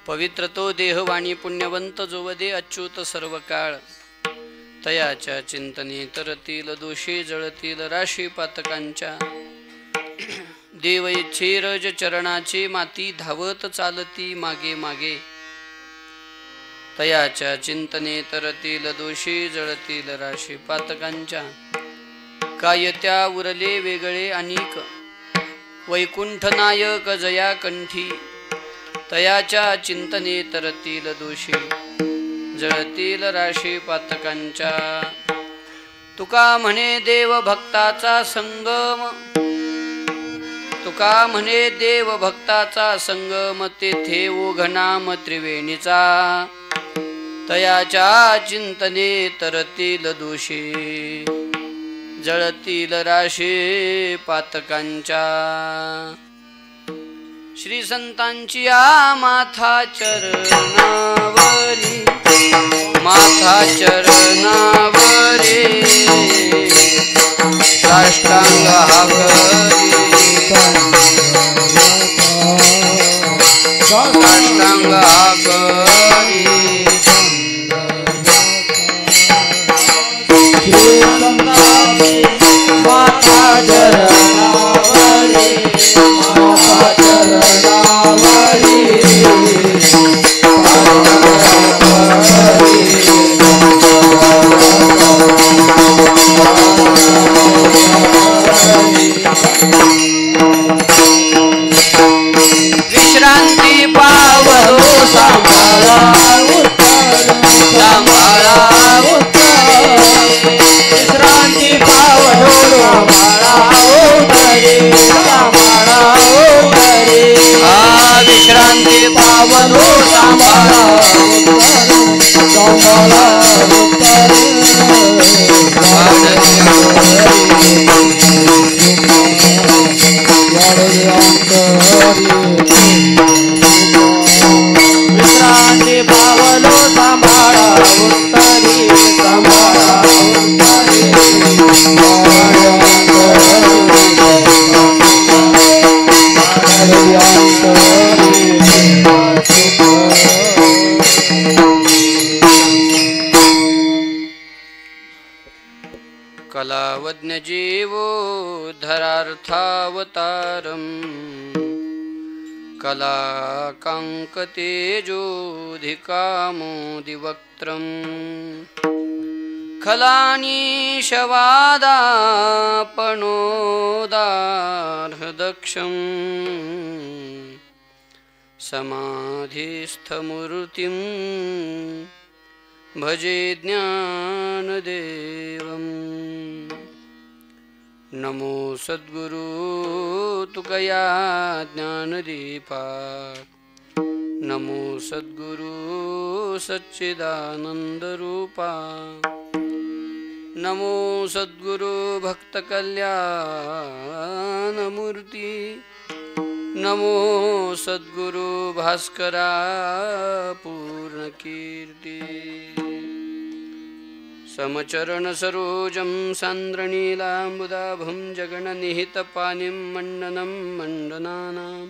पवित्र तो देहवाणी पुण्यवंत जोवदे अच्युत सर्व काळ. तयाच्या चिंतने तरतील दोषे जळतील राशी पातकांच्या. देव इच्छे रज चरणाची माती धावत चालती मागे मागे. तयाच्या चिंतने तरतील दोषे जळतील राशी पातकांच्या. काय त्या उरले वेगळे अनेक वैकुंठ नायक जया कंठी. तयाच्या चिंतने तरतील दोषी जळतील राशी पातकांच्या. तुका म्हणे देव भक्ताचा संगम. तुका म्हणे देव भक्ताचा संगम तेथे ओघनाम त्रिवेणीचा. तयाच्या चिंतने तरतील दोषी जळतील राशी पातकांच्या. श्री संतांची आ माथा चरणावरी. माथा चरणावरी साष्टांग हा करी. साष्टांग हा करी. माथा चरणावरी. माथा चरणावरी विश्रांती पावलो सांभाळा सांभाळा. विश्रांती पावलो सांभाळा सांभाळा. विश्रांती पावलो सांभाळा सांभाळा. विश्रांती पावलो सांभाळा उत्तरी सांभाळा उत्तरी. कलावज्ञ जीवो धरार्थावतारम्. कलाकाङ्कतेजोधिकामोदिवक्त्रम्. खलानीशवादापणोदार्हदक्षम्. समाधिस्थमूर्तिं भजे ज्ञानदेवम्. नमो सद्गुरु तुकया ज्ञानदीपा. नमो सद्गुरु सच्चिदानन्दरूपा. नमो सद्गुरु भक्तकल्याणमूर्ति. नमो सद्गुरु भास्करा पूर्णकीर्ति. समचरण सरोजं सान्द्रनीलाम्बुदाभं जगन्निहितपानिं मण्डनं मण्डनानां.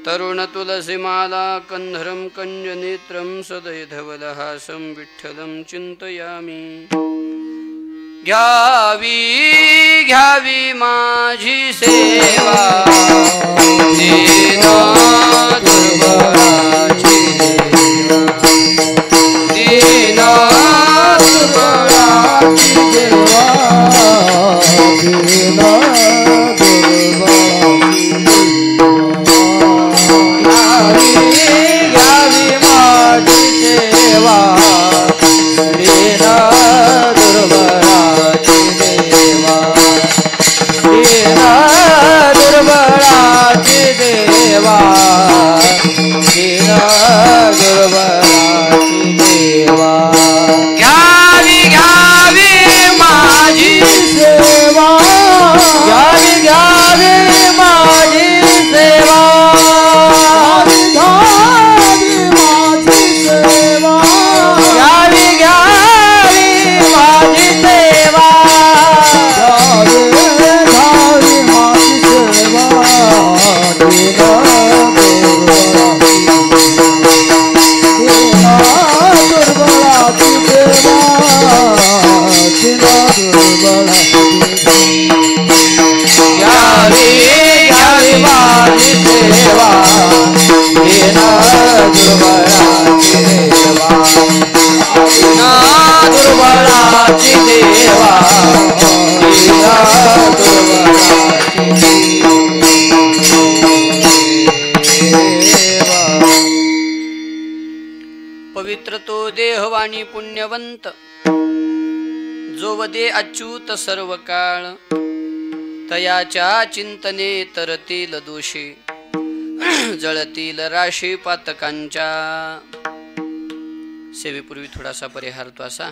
तरुणतुलसीमाला कन्धरं कञ्जनेत्रं सदैधवलहासं विठ्ठलं चिन्तयामि. घ्यावी घ्यावी माझी सेवा दीन दुर्बलाची. दीन दुर्बलाची देवा दीन दुर्बलाची. घ्यावी माझी सेवा दीन दुर्बलाची देवा. दीन दुर्बलाची देवा माची देवा लीला देवा पवित्र तो देहवाणी पुण्यवंत जो वदे अच्युत सर्व काळ तयाच्या चिंतने तरतील दोषी जळतील राशी पातकांच्या. सेवेपूर्वी थोडासा परिहार तो असा.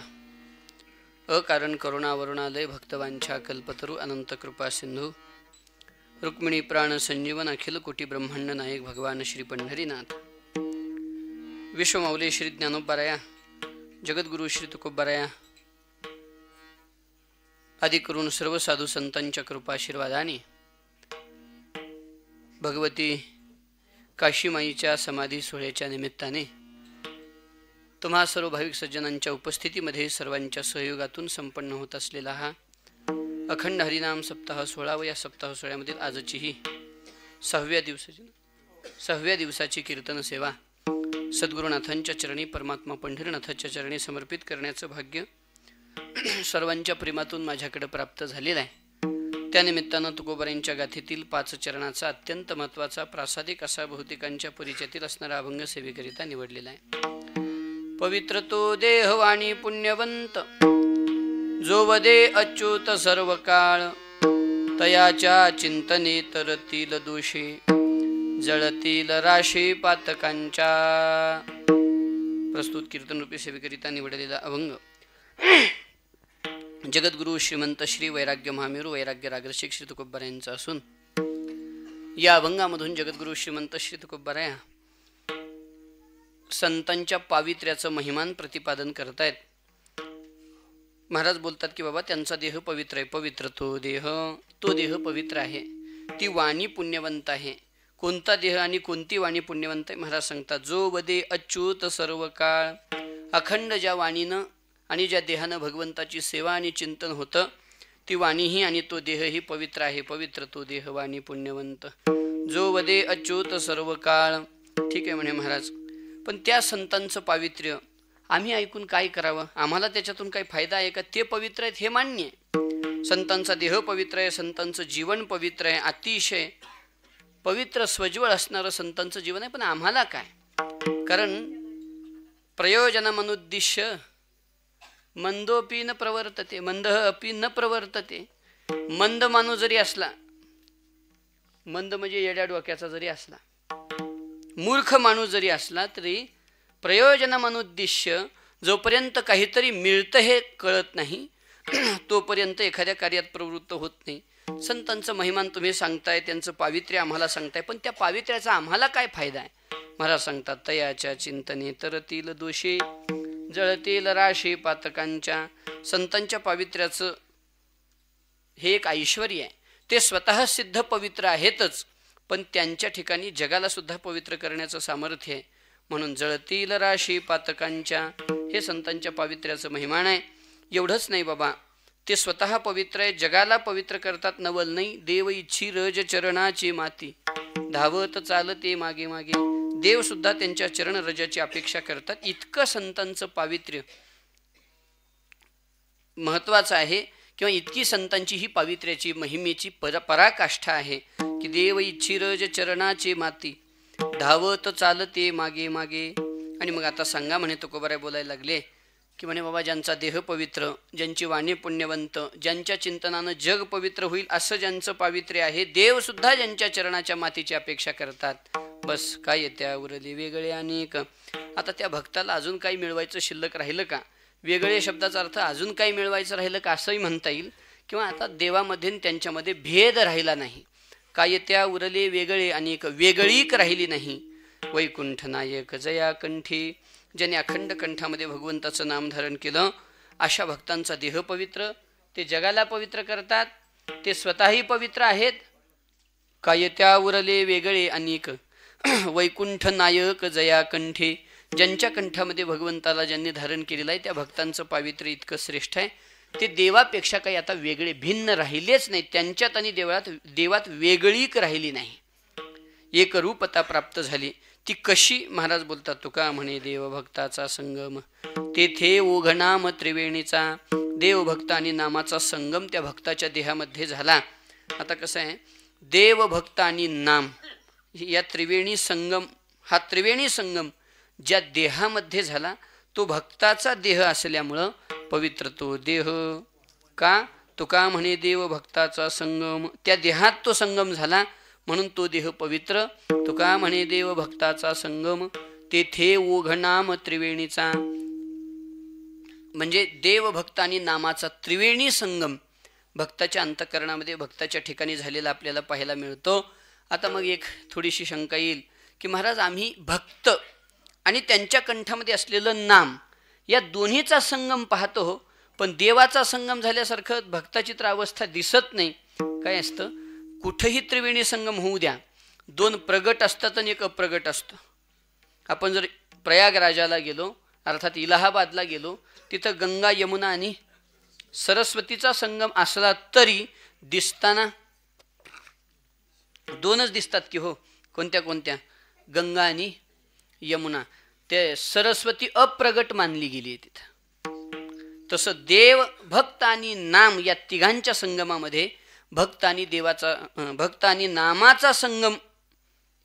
अकारण करुणावरुणालय भक्तवांछा कल्पतरू अनंत कृपा सिंधू रुक्मिणी प्राण संजीवन अखिल कोटी ब्रह्मांड नायक भगवान श्री पंढरीनाथ विश्वमाऊली श्री ज्ञानोबराया जगद्गुरु श्री तुकोबराया आदी करून सर्व साधू संतांच्या कृपाशीर्वादाने भगवती काशीमाईच्या समाधी सोहळ्याच्या निमित्ताने तुम्हा सर्व भाविक सज्जनांच्या उपस्थितीमध्ये सर्वांच्या सहयोगातून संपन्न होत असलेला हा अखंड हरिनाम सप्ताह सोहळा व या सप्ताह सोहळ्यामधील आजची ही सहाव्या दिवसाची कीर्तन सेवा सद्गुरुनाथांच्या चरणी परमात्मा पंढरीनाथाच्या चरणी समर्पित करण्याचं भाग्य सर्वांच्या प्रेमातून माझ्याकडे प्राप्त झालेलं आहे. त्यानिमित्तानं तुकोबारांच्या गाथेतील 5 चरणाचा अत्यंत महत्त्वाचा प्रासादिक असा बहुतेकांच्या परिचयातील असणारा अभंग सेवेकरिता निवडलेला आहे. पवित्र तो देहवाणी पुण्यवंत जो वदे अच्युत सर्व काळ तयाच्या चिंतने तरतील दोषी जळतील राशी पातकांच्या. प्रस्तुत कीर्तन रूपी सेवेकरिता निवडलेला अभंग जगद्गुरु श्रीमंत श्री वैराग्य महामेरू वैराग्य रागरसिक श्री तुकोबारा यांचा असून या अभंगामधून जगद्गुरु श्रीमंत श्री तुकोबारा संतांच्या पावित्र्याचं महिमान प्रतिपादन करतायत. महाराज बोलतात की बाबा त्यांचा देह पवित्र आहे. पवित्र तो देह पवित्र आहे. ती वाणी पुण्यवंत आहे. कोणता देह आणि कोणती वाणी पुण्यवंत आहे महाराज सांगतात. जो वदे अच्युत सर्व काळ अखंड ज्या वाणीनं आणि ज्या देहानं भगवंताची सेवा आणि चिंतन होतं ती वाणीही आणि तो देहही पवित्र आहे. पवित्र तो देह वाणी पुण्यवंत जो वदे अच्युत सर्व काळ. ठीक आहे म्हणे महाराज, पण त्या संतांचं पावित्र्य आम्ही ऐकून काय करावं? आम्हाला त्याच्यातून काही फायदा आहे का? ते पवित्र आहेत हे मान्य आहे. संतांचा देह पवित्र आहे, संतांचं जीवन पवित्र आहे, अतिशय पवित्र स्वज्वळ असणारं संतांचं जीवन आहे. पण आम्हाला काय? कारण प्रयोजनमनुद्दिश्य मंदोपी न प्रवर्तते मंद अपि न प्रवर्तते. मंद माणूस जरी असला, मंद म्हणजे येड्या डोक्याचा जरी असला, मूर्ख माणूस जरी असला तरी प्रयोजनमनुद्दिश्य जोपर्यंत काहीतरी मिळतं हे कळत नाही तोपर्यंत एखाद्या कार्यात प्रवृत्त होत नाही. संतांचं महिमान तुम्ही सांगताय, त्यांचं पावित्र्य आम्हाला सांगताय, पण त्या पावित्र्याचा आम्हाला काय फायदा आहे? महाराज सांगतात तयाच्या चिंतने तरतील दोषी जळतील राशी पातकांच्या. संतांच्या पावित्र्याचं हे एक ऐश्वर्य आहे. ते स्वतः सिद्ध पवित्र आहेतच, पण त्यांच्या ठिकाणी जगाला सुद्धा पवित्र करण्याचं सामर्थ्य आहे. म्हणून जळतील राशी पातकांच्या हे संतांच्या पावित्र्याचं महिमान आहे. एवढंच नाही बाबा, ते स्वतः पवित्र आहे, जगाला पवित्र करतात. नवल नाही देव इच्छी रज चरणाची माती धावत चालते मागे मागे. देव सुद्धा त्यांच्या चरण रजाची अपेक्षा करतात. इतकं संतांचं पावित्र्य महत्वाचं आहे किंवा इतकी संतांची ही पावित्र्याची महिमेची पराकाष्ठा आहे की देव इच्छी रज चरणाची माती धावत चालते मागे मागे. आणि मग आता सांगा म्हणे तुकोबाराय बोलायला लागले की म्हणे बाबा ज्यांचा देह पवित्र, ज्यांची वाणी पुण्यवंत, ज्यांच्या चिंतनानं जग पवित्र होईल असं ज्यांचं पावित्र्य आहे, देव सुद्धा ज्यांच्या चरणाच्या मातीची अपेक्षा करतात. बस काय येत्या उरली वेगळे अनेक. आता त्या भक्ताला अजून काही मिळवायचं शिल्लक राहिलं का? वेगळे शब्दाचा अर्थ अजून काही मिळवायचं राहिलं का असंही म्हणता येईल. किंवा आता देवामध्ये त्यांच्यामध्ये भेद राहिला नाही. काय येत्या उरले वेगळे अनेक, वेगळीक राहिली नाही. वैकुंठ नायक जया कंठी, ज्याने अखंड कंठामध्ये भगवंताचं नाम धारण केलं अशा भक्तांचा देह पवित्र, ते जगाला पवित्र करतात, ते स्वतःही पवित्र आहेत. काय त्या उरले वेगळे अनेक वैकुंठ नायक जया कंठे, ज्यांच्या कंठामध्ये भगवंताला ज्यांनी धारण केलेलं आहे त्या भक्तांचं पावित्र्य इतकं श्रेष्ठ आहे. ते देवापेक्षा काही आता वेगळे भिन्न राहिलेच नाही. त्यांच्यात आणि देवात वेगळीक राहिली नाही. एक रूपता प्राप्त झाली. ती कशी? महाराज बोलतात, तुका म्हणे देवभक्ताचा संगम तेथे ओघनाम त्रिवेणीचा. देवभक्त आणि नामाचा संगम त्या भक्ताच्या देहामध्ये झाला. आता कसं आहे, देवभक्त आणि नाम या त्रिवेणी संगम, हा त्रिवेणी संगम ज्या देहामध्ये झाला तो भक्ताचा देह असल्यामुळं पवित्र तो देह. का? तुका म्हणे देवभक्ताचा संगम, त्या देहात तो संगम झाला म्हणून तो देह पवित्र. तुका म्हणे देवभक्ताचा संगम तेथे ओघनाम त्रिवेणीचा. म्हणजे देवभक्त आणि नामाचा त्रिवेणी संगम भक्ताच्या अंतःकरणामध्ये, भक्ताच्या ठिकाणी झालेला आपल्याला पाहायला मिळतो. आता मग एक थोडीशी शंका येईल की महाराज आम्ही भक्त आणि त्यांच्या कंठामध्ये असलेलं नाम या दोन्हीचा संगम पाहतो, पण देवाचा संगम झाल्यासारखं भक्ताची तर अवस्था दिसत नाही. काय असतं, कुठेही त्रिवेणी संगम होऊ द्या, दोन प्रगट असतात आणि एक अप्रगट असतं. आपण जर प्रयागराजाला गेलो, अर्थात इलाहाबादला गेलो, तिथं गंगा यमुना आणि सरस्वतीचा संगम असला तरी दिसताना दोनच दिसतात की हो. कोणत्या कोणत्या? गंगा आणि यमुना. ते सरस्वती अप्रगट मानली गेली आहे तिथं. तसं देव, भक्त आणि नाम या तिघांच्या संगमामध्ये भक्त आणि नामाचा संगम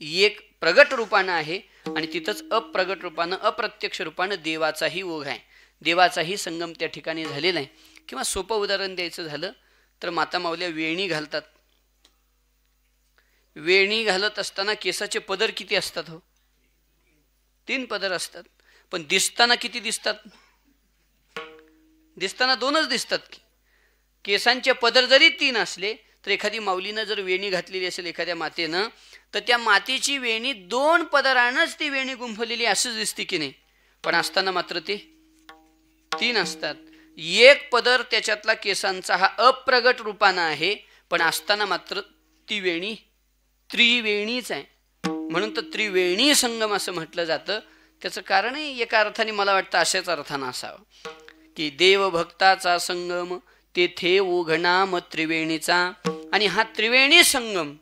एक प्रगट रूपानं आहे आणि तिथंच अप्रगट रूपानं, अप्रत्यक्ष रूपानं देवाचाही ओघ आहे, देवाचाही संगम त्या ठिकाणी झालेला आहे. किंवा सोपं उदाहरण द्यायचं झालं तर माता माऊल्या वेणी घालतात. वेणी घालत असताना केसाचे पदर किती असतात हो? 3 पदर असतात. पण दिसताना किती दिसतात? दिसताना 2च दिसतात की. केसांचे पदर जरी 3 असले तर एखादी माऊलीनं जर वेणी घातलेली असेल एखाद्या मातेनं, तर त्या मातेची वेणी 2 पदरानंच ती वेणी गुंफलेली असंच दिसते की नाही. पण असताना मात्र ते 3 असतात. एक पदर त्याच्यातला केसांचा हा अप्रगट रूपानं आहे, पण असताना मात्र ती वेणी त्रिवेणीच आहे. म्हणून तर त्रिवेणी संगम असं म्हटलं जातं. त्याचं कारणही एका अर्थाने मला वाटतं अशाच अर्थानं असावं की देवभक्ताचा संगम तेथे ओघनाम त्रिवेणीचा. आणि हा त्रिवेणी संगम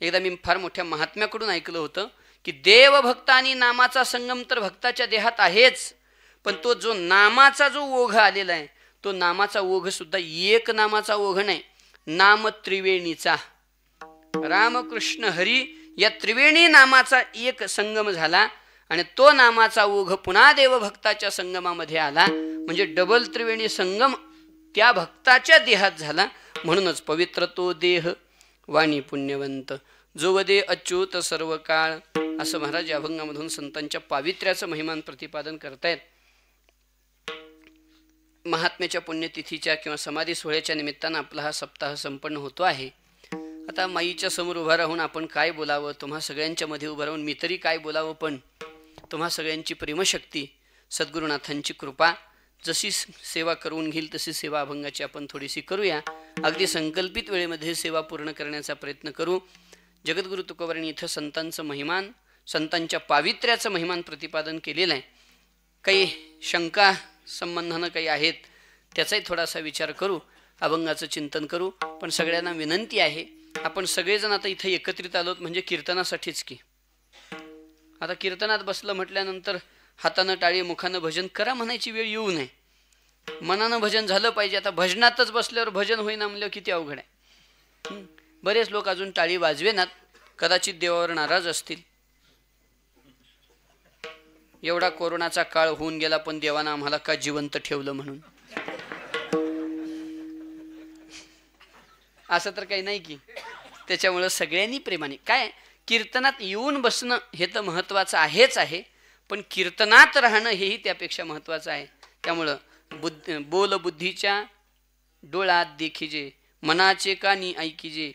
एकदा मी फार मोठ्या महात्म्याकडून ऐकलं होतं की देवभक्त आणि नामाचा संगम तर भक्ताच्या देहात आहेच, पण तो जो नामाचा जो ओघ आलेला आहे, तो नामाचा ओघ सुद्धा एक नामाचा ओघ नाही, नाम त्रिवेणीचा. रामकृष्ण हरी या त्रिवेणी नामाचा एक संगम झाला आणि तो नामाचा ओघ पुन्हा देवभक्ताच्या संगमामध्ये आला. म्हणजे डबल त्रिवेणी संगम त्या भक्ताच्या देहात झाला. म्हणूनच पवित्र तो देह वाणी पुण्यवंत जो वदे अच्युत सर्व काळ, असं महाराज या अभंगामधून संतांच्या पावित्र्याचं महिमान प्रतिपादन करतायत. महात्म्याच्या पुण्यतिथीच्या किंवा समाधी सोहळ्याच्या निमित्तानं आपला हा सप्ताह संपन्न होतो आहे. आता माईच्या समोर उभा राहून आपण काय बोलावं, तुम्हा सगळ्यांच्या मध्ये उभं राहून मी तरी काय बोलावं, पण तुम्हा सगळ्यांची प्रेमशक्ती, सद्गुरुनाथांची कृपा, जशी सेवा करून घेईल तशी सेवा अभंगाची आपण थोडीशी करूया. अगदी संकल्पित वेळेमध्ये सेवा पूर्ण करण्याचा प्रयत्न करू. जगद्गुरु तुकोबारांनी इथं संतांचं महिमान, संतांच्या पावित्र्याचं महिमान प्रतिपादन केलेलं आहे. काही शंका संबंधानं काही आहेत त्याचाही थोडासा विचार करू, अभंगाचं चिंतन करू. पण सगळ्यांना विनंती आहे, आपण सगळेजण आता इथं एकत्रित आलोत म्हणजे कीर्तनासाठीच की. आता कीर्तनात बसलं म्हटल्यानंतर हातानं टाळी मुखानं भजन करा म्हणायची वेळ येऊ नये. मनानं भजन झालं पाहिजे. आता भजनातच बसल्यावर भजन होईना म्हणल्यावर किती अवघड आहे. बरेच लोक अजून टाळी वाजवेनात, कदाचित देवावर नाराज असतील. एवढा कोरोनाचा काळ होऊन गेला पण देवानं आम्हाला का जिवंत ठेवलं म्हणून. असं तर काही नाही की. त्याच्यामुळं सगळ्यांनी प्रेमाने काय कीर्तनात येऊन बसणं हे तर महत्त्वाचं आहेच आहे, पण कीर्तनात राहणं हेही त्यापेक्षा महत्त्वाचं आहे. त्यामुळं बोल बुद्धीच्या डोळ्यात देखिजे, मनाचे कानी ऐकिजे,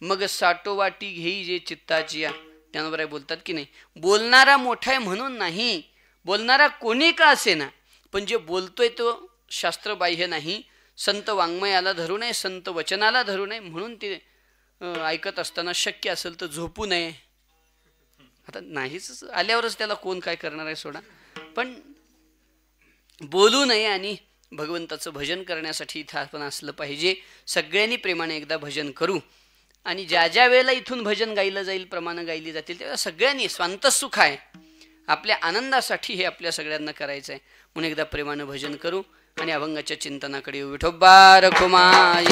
मग साठोवाटी घेईजे चित्ताची. त्यानंतर बोलतात की नाही, बोलणारा मोठा आहे म्हणून नाही, बोलणारा कोणी का असे ना, पण जे बोलतोय तो शास्त्रबाह्य नाही, संत वाङ्मयाला धरू नये, संत वचनाला धरू नये. म्हणून ते ऐकत असताना शक्य असेल तर झोपू नये. आता नाहीच आल्यावरच त्याला कोण काय करणार आहे सोडा, पण बोलू नये आणि भगवंताचं भजन करण्यासाठी इथं आपण असलं पाहिजे. सगळ्यांनी प्रेमाने एकदा भजन करू. आणि ज्या ज्या वेळेला इथून भजन गायलं जाईल, प्रमाण गायली जातील, तेव्हा सगळ्यांनी स्वांत सुख आहे, आपल्या आनंदासाठी हे आपल्या सगळ्यांना करायचं आहे. म्हणून एकदा प्रेमानं भजन करू आणि अभंगाच्या चिंतनाकडे येऊ. विठोबा रखुमाई,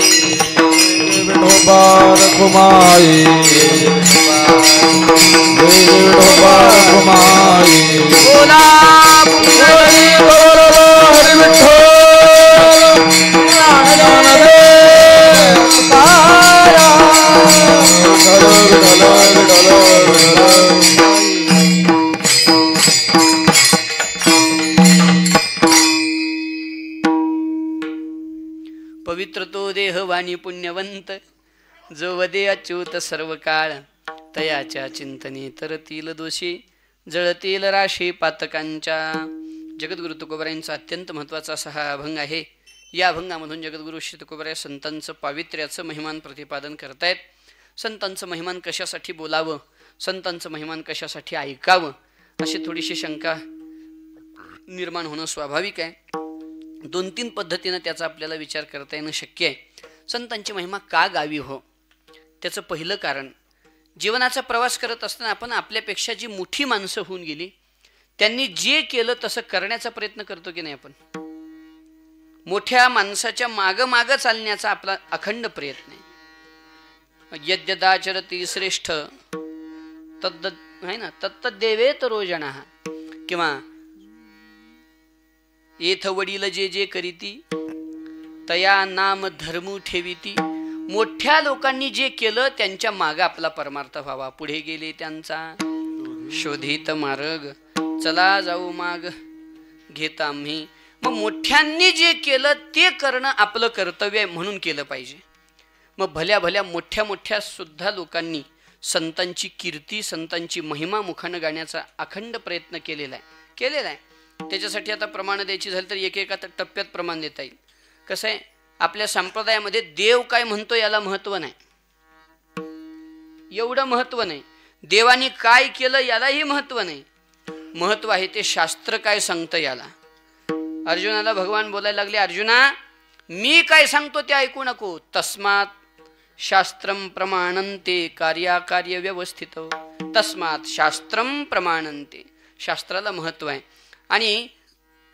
विठोबा रखुमाई, विठोबा रखुमाई, बोला हरी विठ्ठल ज्ञानदेव तारा, विठ्ठल विठ्ठल विठ्ठल. पवित्र तो देह वाणी पुण्यवंत, जो वदे अच्युत सर्व काळ. तयाच्या चिंतने तरतील दोषी, जळतील राशी पातकांच्या. जगद्गुरु तुकोबारायांचा अत्यंत महत्त्वाचा असा हा अभंग आहे. या अभंगामधून जगद्गुरु श्री तुकोबाराय संतांचं पावित्र्याचं महिमान प्रतिपादन करतायत. संतांचं महिमान कशासाठी बोलावं, संतांचं महिमान कशासाठी ऐकावं, अशी थोडीशी शंका निर्माण होणं स्वाभाविक आहे. 2-3 पद्धतीनं त्याचा आपल्याला विचार करता येणं शक्य आहे. संतांची महिमा का गावी हो, त्याचं पहिलं कारण, जीवनाचा प्रवास करत असताना आपण आपल्यापेक्षा जी मोठी माणसं होऊन गेली, त्यांनी जे केलं तसं करण्याचा प्रयत्न करतो की नाही आपण. मोठ्या माणसाच्या माग चालण्याचा आपला अखंड प्रयत्न आहे. यद्यदाचरती श्रेष्ठ तद्द आहे ना, तत्तदेवेत रोजणः, किंवा येथ वडील जे जे करीती, तया नाम धर्मू ठेवीती. मोठ्या लोकांनी जे केलं त्यांच्या माग आपला परमार्थ व्हावा. पुढे गेले त्यांचा शोधित मार्ग, चला जाऊ माग घेत आम्ही. मग मोठ्यांनी जे केलं ते करणं आपलं कर्तव्य आहे, म्हणून केलं पाहिजे. मग भल्या भल्या मोठ्या सुद्धा लोकांनी संतांची कीर्ती, संतांची महिमा मुखानं गाण्याचा अखंड प्रयत्न केलेला आहे. त्याच्यासाठी आता प्रमाण द्यायची झाली तर एकेका टप्प्यात प्रमाण देता येईल. कसं आहे, आपल्या संप्रदायामध्ये देव काय म्हणतो याला महत्त्व नाही, एवढं महत्त्व नाही. देवानी काय केलं यालाही महत्त्व नाही. महत्त्व आहे ते शास्त्र काय सांगतं याला. अर्जुनाला भगवान बोलायला लागले, अर्जुना मी काय सांगतो ते ऐकू नको. तस्मात शास्त्रम प्रमाणन्ते कार्याकार्य व्यवस्थित. तस्मात शास्त्रम प्रमाणन्ते, शास्त्राला महत्त्व आहे. आणि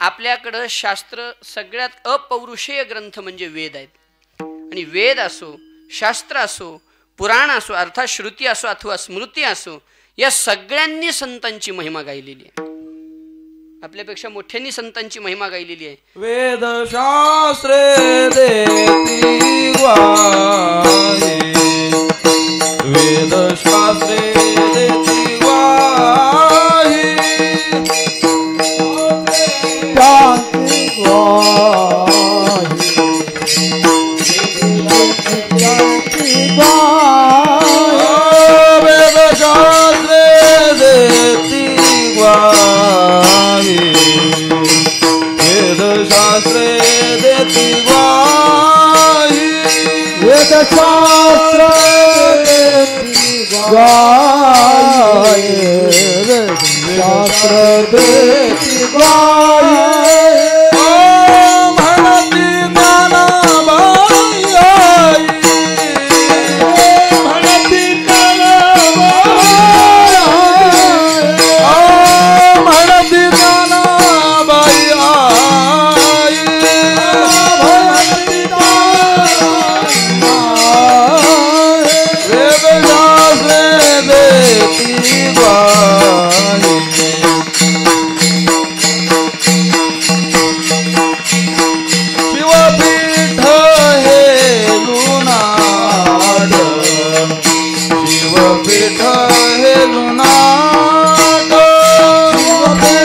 आपल्याकडं शास्त्र सगळ्यात अपौरुषेय ग्रंथ म्हणजे वेद आहेत. आणि वेद असो, शास्त्र असो, पुराण असो, अर्थात श्रुती असो अथवा स्मृती असो, या सगळ्यांनी संतांची महिमा गायलेली आहे. आपल्यापेक्षा मोठ्यांनी संतांची महिमा गायलेली आहे. वेद शास्त्रे देती ग्वाही, वेद शास्त्रे देती ग्वाही, शांती ग्वाही, शांती ग्वाही, वेद शास्त्रे देती ग्वाही, वेद शास्त्रे देती ग्वाही, वेद शास्त्र देती ग्वाही, वेद शास्त्र देती ग्वाही. म्हणती ज्ञानाबाई आई, म्हणती ज्ञानाबाई आई, म्हणती ज्ञानाबाई आई, म्हणती वेद शास्त्रे देती ग्वाही. शिवपीठ हे लुनाड, शिवपीठ हे लुनाड, शिवपीठ हे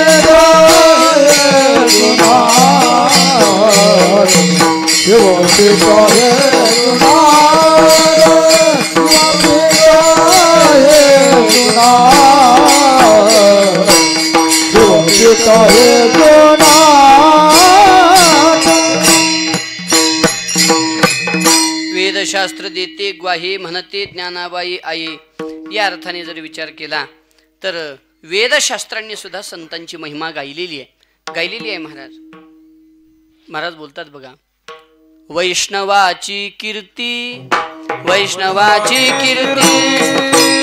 लुनाड, शिवपीठ हे लुनाड, शिवपीठ हे लुनाड, शिवपीठ हे लुनाड. वेदशास्त्र देते ग्वाही, म्हणते ज्ञानाबाई आई. या अर्थाने जर विचार केला तर वेदशास्त्रांनी सुद्धा संतांची महिमा गायलेली आहे. महाराज बोलतात बघा, वैष्णवाची कीर्ती वैष्णवाची कीर्ती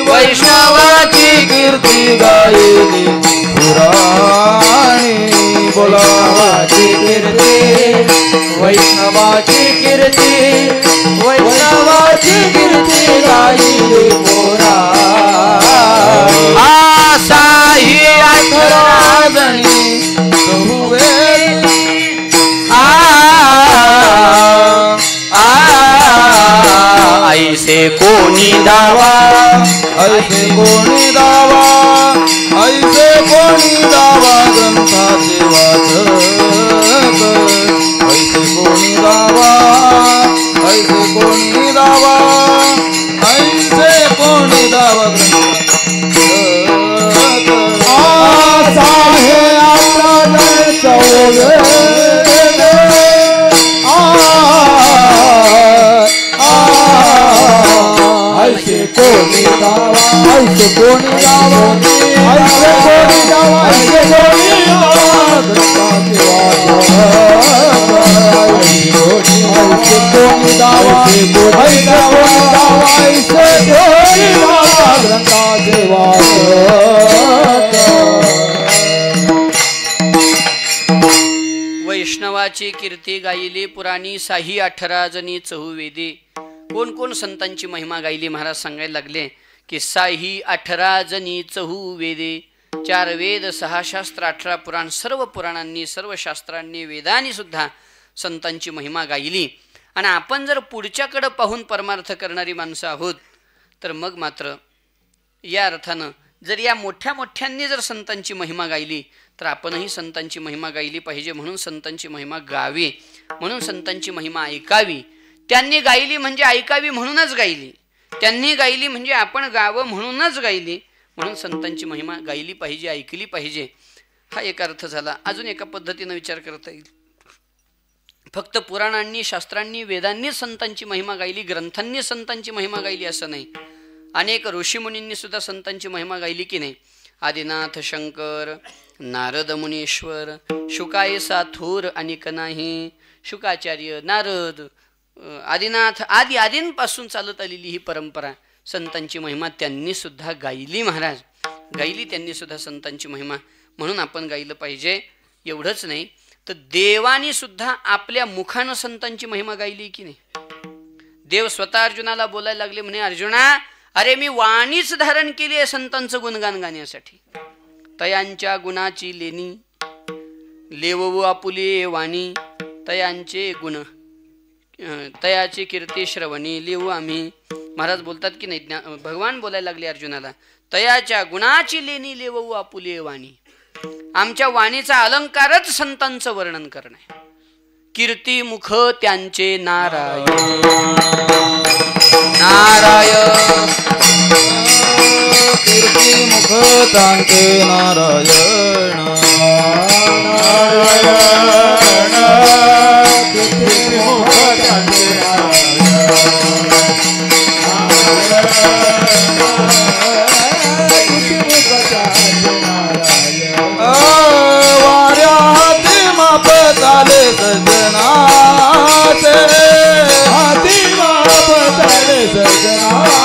वैष्णवाची कीर्ती गायली पुराणी बोलावाची कीर्ती वैष्णवाची कीर्ती वैष्णवाची कीर्ती गायली पुराणी साई राजणी ऐसे कोणी दावा ऐसे कोणी दावा ऐसे कोणी दावा ग्रंथाचे वाचक ऐसे कोणी दावा ऐसे कोणी दावा ऐसे कोणी दावा ऐसे कोणी दावा ऐसे कोणी दावा ऐसे कोणी दावा ऐसे कोणी ऐसे कोणी दावा ऐसे कोणी दावा ग्रंथाचे वैष्णवाची कीर्ती गायली पुराणी साही 18 जणी चहुवेदी. कोण कोण संतांची महिमा गायली महाराज सांगायला लागले की साही 18 जणी चहुवेदी. 4 वेद 6 शास्त्र 18 पुराण सर्व पुराणांनी सर्व शास्त्रांनी वेदांनी सुद्धा संतांची महिमा गायली. आणि आपण जर पुढच्याकडे पाहून परमार्थ करणारी माणसं आहोत तर मग मात्र या अर्थानं जर या मोठ्या मोठ्यांनी जर संतांची महिमा गायली तर आपणही संतांची महिमा गायली पाहिजे. म्हणून संतांची महिमा गावी म्हणून संतांची महिमा ऐकावी. त्यांनी गायली म्हणजे ऐकावी म्हणूनच गायली. त्यांनी गायली म्हणजे आपण गावं म्हणूनच गायली. म्हणून संतांची महिमा गायली पाहिजे ऐकली पाहिजे. हा एक अर्थ झाला. अजून एका पद्धतीनं विचार करता येईल. फक्त पुराणांनी शास्त्रांनी वेदांनीच संतांची महिमा गायली ग्रंथांनी संतांची महिमा गायली असं नाही. अनेक ऋषीमुनींनी सुद्धा संतांची महिमा गायली की नाही. आदिनाथ शंकर नारद मुनीश्वर शुकायसा थोर अनिक नाही. शुकाचार्य नारद आदिनाथ आदींपासून चालत आलेली ही परंपरा संतांची महिमा त्यांनी सुद्धा गायली. महाराज गायली त्यांनी सुद्धा संतांची महिमा. म्हणून आपण गायलं पाहिजे. एवढंच नाही तर देवानी सुद्धा आपल्या मुखानं संतांची महिमा गायली की नाही. देव स्वतः अर्जुनाला बोलायला लागले म्हणे अर्जुना अरे मी वाणीच धारण केली आहे संतांचं गुणगान गाण्यासाठी. तयांच्या गुणाची लेणी लेवू आपुले वाणी तयांचे गुण तयाची कीर्ती श्रवणी लिहू आम्ही. महाराज बोलतात की नाही भगवान बोलायला लागले अर्जुनाला तयाच्या गुणाची लेणी लेवू आपुले वाणी. आमच्या वाणीचा अलंकारच संतांचं वर्णन करणं आहे. कीर्ती मुख त्यांचे नारायण नारायण कीर्ती मुख त्यांचे नारायण कीर्ती मुख त्यांचे वाऱ्या हाती माप चाले सजनाचे हाती माप चाले सजनाचे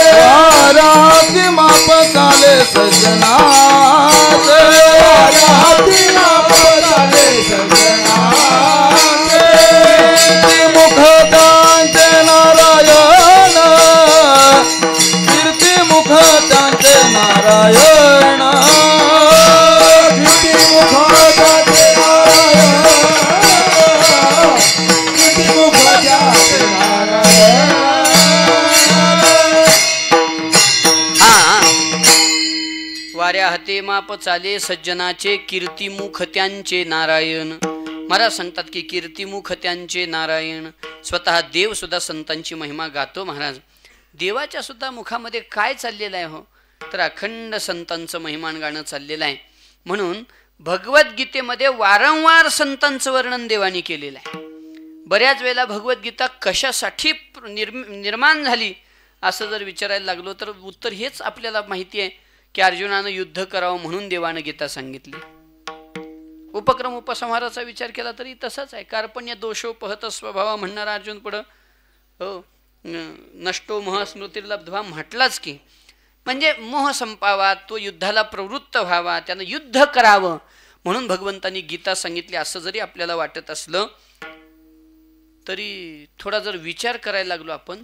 वाऱ्या हाती माप चाले सजनाचे वाऱ्या हाती माप चाले सजनाचे मुख त्यांचे नारायण कीर्ती मुख त्यांचे नारायण कीर्ती मुख त्यांचे नारायण कीर्ती मुख त्यांचे नारायण. वाऱ्या हाते माप चाले सज्जनाचे कीर्तिमुख त्यांचे नारायण. महाराज सांगतात की कीर्तिमुख त्यांचे नारायण. स्वतः देव सुद्धा संतांची महिमा गातो. महाराज देवाच्या सुद्धा मुखामध्ये काय चाललेलं आहे हो तर अखंड संतांचं महिमान गाणं चाललेलं आहे. म्हणून भगवद्गीतेमध्ये वारंवार संतांचं वर्णन देवानी केलेलं आहे. बऱ्याच वेळेला भगवद्गीता कशासाठी निर्माण झाली असं जर विचारायला लागलो तर उत्तर हेच आपल्याला माहिती आहे की अर्जुनानं युद्ध करावं म्हणून देवानं गीता सांगितली. उपक्रम उपसंहाराचा विचार केला तरी तसाच आहे. कार्पण्य दोषोपहत स्वभाव म्हणणारा अर्जुन पुढं हो नष्टो मोह स्मृतिर्लब्ध्वा म्हटलाच की, म्हणजे मोह संपावा, तो युद्धाला प्रवृत्त व्हावा, त्यानं युद्ध करावं म्हणून भगवंतांनी गीता सांगितली. असं जरी आपल्याला वाटत असलं तरी थोडा जर विचार करायला लागलो आपण,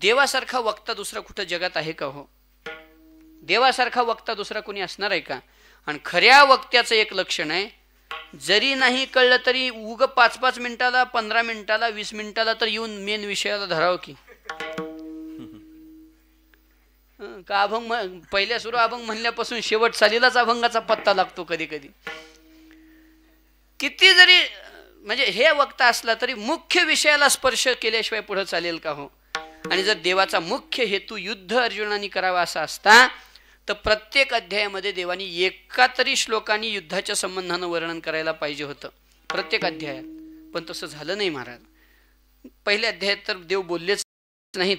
देवासारखा वक्ता दुसरा कुठं जगात आहे का? हो, देवासारखा वक्ता दुसरा कोणी असणार आहे का? आणि खऱ्या वक्त्याचं एक लक्षण आहे, जरी नाही कळलं तरी उग 5-5 मिनिटाला, 15 मिनिटाला, 20 मिनिटाला तर येऊन मेन विषयाला धरावं की का अभंग पहिल्या सुरू अभंग म्हणल्यापासून शेवट चालीलाच अभंगाचा पत्ता लागतो. कधी कधी किती जरी म्हणजे हे वक्ता असला तरी मुख्य विषयाला स्पर्श केल्याशिवाय पुढे चालेल का? हो. आणि जर देवाचा मुख्य हेतू युद्ध अर्जुनाने करावा असा असता तर प्रत्येक अध्यायामध्ये देवानी एका तरी श्लोकांनी युद्धाच्या संबंधानं वर्णन करायला पाहिजे होतं प्रत्येक अध्यायात, पण तसं झालं नाही महाराज. पहिल्या अध्यायात तर देव बोललेच नाहीत.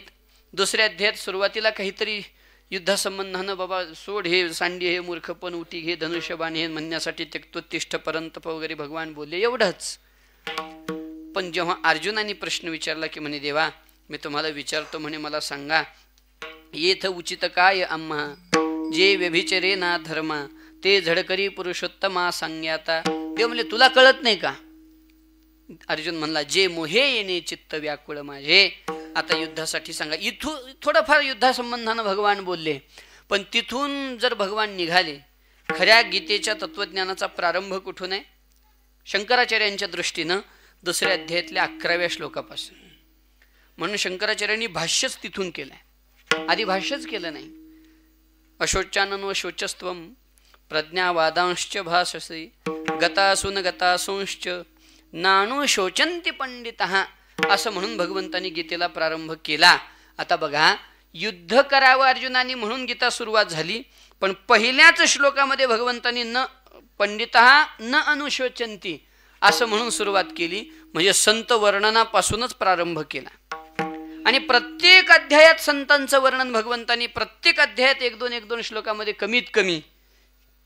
दुसऱ्या अध्यायात सुरुवातीला काहीतरी युद्धासंबंधानं बाबा सोड हे सांडी, हे मूर्खपण, उटी घे, धनुष्यबाण हे म्हणण्यासाठी त्यक्तोत्तिष्ठ परंतप वगैरे भगवान बोलले, एवढंच. पण जेव्हा अर्जुनाने प्रश्न विचारला की म्हणे देवा मी तुम्हाला विचारतो, म्हणे मला सांगा, येथ उचित काय आम्हा, जे व्यभिचरे ना धर्मा, ते झडकरी पुरुषोत्तमा सांग्याता. देव म्हणले तुला कळत नाही का? अर्जुन म्हणला जे मोहे येणे चित्त व्याकुळ माझे. आता युद्धासाठी सांगा. इथून थोडंफार युद्धासंबंधानं भगवान बोलले, पण तिथून जर भगवान निघाले, खऱ्या गीतेच्या तत्वज्ञानाचा प्रारंभ कुठून आहे? शंकराचार्यांच्या दृष्टीनं दुसऱ्या अध्यायातल्या 11व्या श्लोकापासून. म्हणून शंकराचार्यांनी भाष्यच तिथून केलंय, आधी भाष्यच केलं नाही. अशोचानन व शोचस्त्वम प्रज्ञावादांश्च भाससे, गतासून गतासूंश्च नानु शोचंती पंडितः, असं म्हणून भगवंतांनी गीतेला प्रारंभ केला. आता बघा, युद्ध करावं अर्जुनाने म्हणून गीता सुरुवात झाली, पण पहिल्याच श्लोकामध्ये भगवंतांनी न पंडितः न अनुशोचंती असं म्हणून सुरुवात केली. म्हणजे संत वर्णनापासूनच प्रारंभ केला. आणि प्रत्येक अध्यायात संतांचं वर्णन भगवंतांनी प्रत्येक अध्यायात 1-2 श्लोकामध्ये कमीत कमी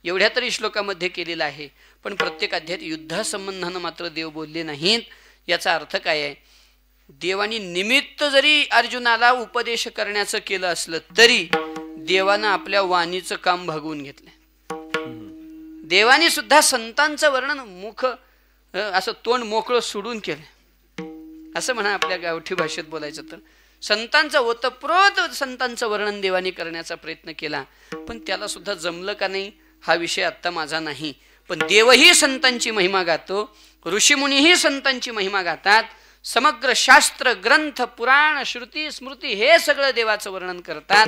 एवढ्या तरी श्लोकामध्ये केलेला आहे. पण प्रत्येक अध्यायात युद्धासंबंधानं मात्र देव बोलले नाहीत. याचा अर्थ काय आहे? देवानी निमित्त जरी अर्जुनाला उपदेश करण्याचं केलं असलं तरी देवानं आपल्या वाणीचं काम भागवून घेतलं. देवानी सुद्धा संतांचं वर्णन मुख असं तोंड मोकळं सोडून केलं, असं म्हणा आपल्या गावठी भाषेत बोलायचं तर. संतांचं ओतप्रोत संतांचं वर्णन देवानी करण्याचा प्रयत्न केला, पण त्याला सुद्धा जमलं का नाही हा विषय आत्ता माझा नाही. पण देवही संतांची महिमा गातो, ऋषीमुनीही संतांची महिमा गातात. समग्र शास्त्र ग्रंथ पुराण श्रुती स्मृती हे सगळं देवाचं वर्णन करतात.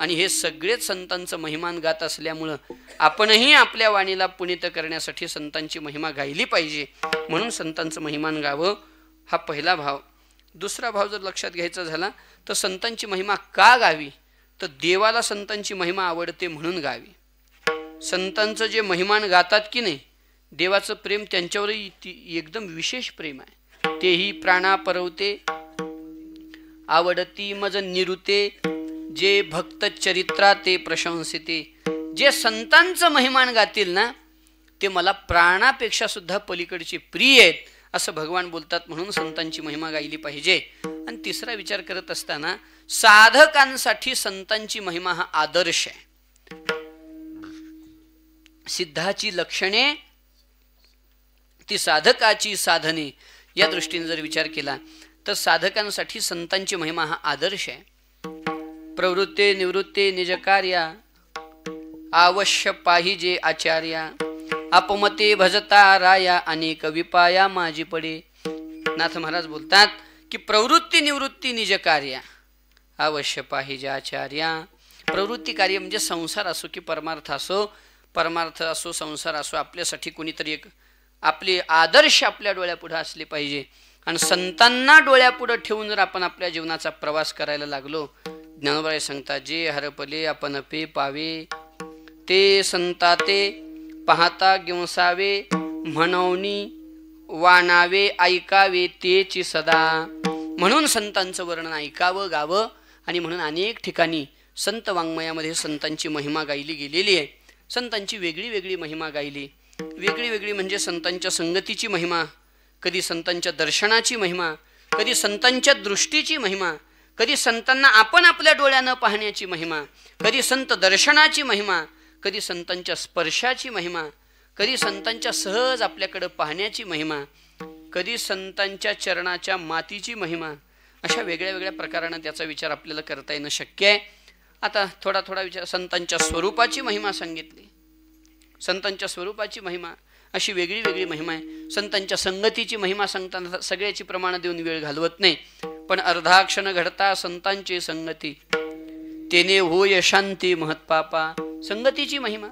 आणि हे सगळेच संतांचं महिमान गात असल्यामुळं आपणही आपल्या वाणीला पुनीत करण्यासाठी संतांची महिमा गायली पाहिजे. म्हणून संतांचं महिमान गावं हा पहिला भाव. दुसरा भाव जर लक्षात घ्यायचा झाला तर संतांची महिमा का गावी, तर देवाला संतांची महिमा आवडते म्हणून गावी. संतांचं जे महिमान गातात की नाही, देवाचं प्रेम त्यांच्यावरही एकदम विशेष प्रेम आहे. तेही प्राणा परवते आवडती मज निरुते, जे भक्त चरित्रा ते प्रशंसिते. जे संतांचं महिमान गातील ना ते मला प्राणापेक्षा सुद्धा पलीकडचे प्रिय आहेत असं भगवान बोलतात. म्हणून संतांची महिमा गायली पाहिजे. आणि तिसरा विचार करत असताना साधकांसाठी संतांची महिमा हा आदर्श आहे. सिद्धाची लक्षणे ती साधकाची साधने या दृष्टीने जर विचार केला तर साधकांसाठी संतांची महिमा हा आदर्श आहे. प्रवृत्ते निवृत्ते निज कार्या, आवश्य पाहिजे आचार्या, अपमते भजता राया, अनेक विपाया माझी पडे. नाथ महाराज बोलतात की प्रवृत्ती निवृत्ती निज कार्या, आवश्य पाहिजे आचार्या. प्रवृत्ती कार्य म्हणजे संसार असो की परमार्थ असो, परमार्थ असो संसार असो, आपल्यासाठी कोणीतरी एक आपले आदर्श आपल्या डोळ्यापुढे असले पाहिजे. आणि संतांना डोळ्यापुढे ठेवून जर आपण आपल्या जीवनाचा प्रवास करायला लागलो, ज्ञानोबा सांगतात जे हरपले आपण पे पावे, ते संता ते पाहता गिंसावे, म्हणवनी वाणावे ऐकावे तेची सदा. म्हणून संतांचं वर्णन ऐकावं गावं. आणि म्हणून अनेक ठिकाणी संत वाङ्मयामध्ये संतांची महिमा गायली गेलेली आहे. संतांची वेगळी वेगळी महिमा गायली. वेगळी वेगळी म्हणजे संतांच्या संगतीची महिमा, कधी संतांच्या दर्शनाची महिमा, कधी संतांच्या दृष्टीची महिमा, कधी संतांना आपण आपल्या डोळ्यानं पाहण्याची महिमा, कधी संत दर्शनाची महिमा, कधी संतांच्या स्पर्शाची महिमा, कधी संतांच्या सहज आपल्याकडं पाहण्याची महिमा, कधी संतांच्या चरणाच्या मातीची महिमा. अशा वेगळ्या वेगळ्या प्रकारानं त्याचा विचार आपल्याला करता येणं शक्य आहे. आता थोडा थोडा विचार. संतांच्या स्वरूपाची महिमा सांगितली. संतांच्या स्वरूपाची महिमा अशी वेगळी वेगळी महिमा आहे. संतांच्या संगतीची महिमा सांगताना सगळ्याची प्रमाणं देऊन वेळ घालवत नाही, पण अर्धाक्षण घडता संतांची संगती, तेने होय शांती महत्पापा. संगतीची महिमा.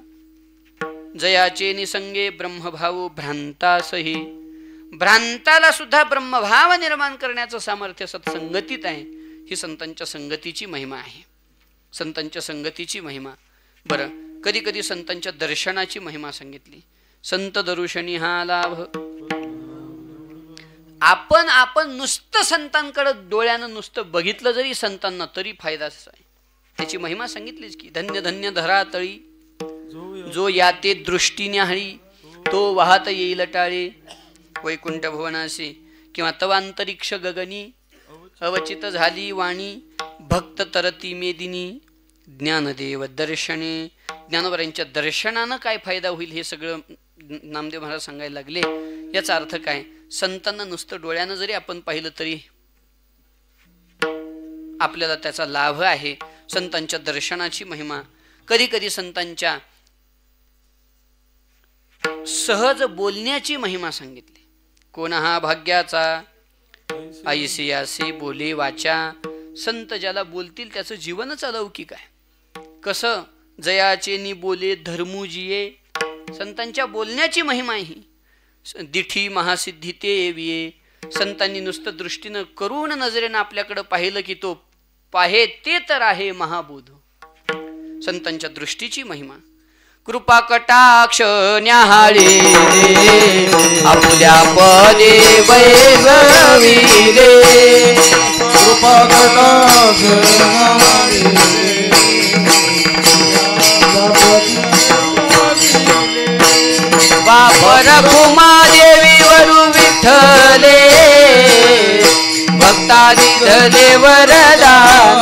जयाचे निसंगे ब्रह्मभाव भ्रांतासही. भ्रांताला सुद्धा ब्रह्मभाव निर्माण करण्याचं सामर्थ्य सत्संगतीत आहे. ही संतांच्या संगतीची महिमा आहे. संतांच्या संगतीची महिमा. बरं, कधी कधी संतांच्या दर्शनाची महिमा सांगितली. संत दर्शनी हा लाभ. आपण नुसतं संतांकडे डोळ्यानं नुसतं बघितलं जरी संतांना तरी फायदाच आहे. त्याची महिमा सांगितलीच की. धन्य धन्य धरा तळी जो याते दृष्टीने हळी, तो वाहत येईल टाळे वैकुंठ भुवनासी. किंवा तवांतरिक्ष गगनी अवचित झाली वाणी, भक्त तरती मेदिनी ज्ञानदेव दर्शने. ज्ञानोबरांच्या दर्शनानं काय फायदा होईल हे सगळं नामदेव महाराज सांगायला लागले. याचा अर्थ काय? संतांना नुसतं डोळ्यानं जरी आपण पाहिलं तरी आपल्याला त्याचा लाभ आहे. संतांच्या दर्शनाची महिमा. कधी कधी संतांच्या सहज बोलण्याची महिमा सांगितली. कोण हा भाग्याचा आईसी आसी बोले वाचा. संत ज्याला बोलतील त्याचं जीवनच अलौकिक आहे. कसं? जयाचे नि बोले धर्मुजिये. संतांच्या बोलण्याची महिमा ही. दिठी महासिद्धी ते विये. संतांनी नुसतं दृष्टीनं करून नजरेनं आपल्याकडं पाहिलं की तो पाहे ते तर आहे महाबोध. संतांच्या दृष्टीची महिमा. कृपा कटाक्ष न्याहाळे आपल्या पदे वैभविले. कृपा कटाक्ष वापर कुमादेवी वरु विठ्ठले भक्तादी धले वरदान.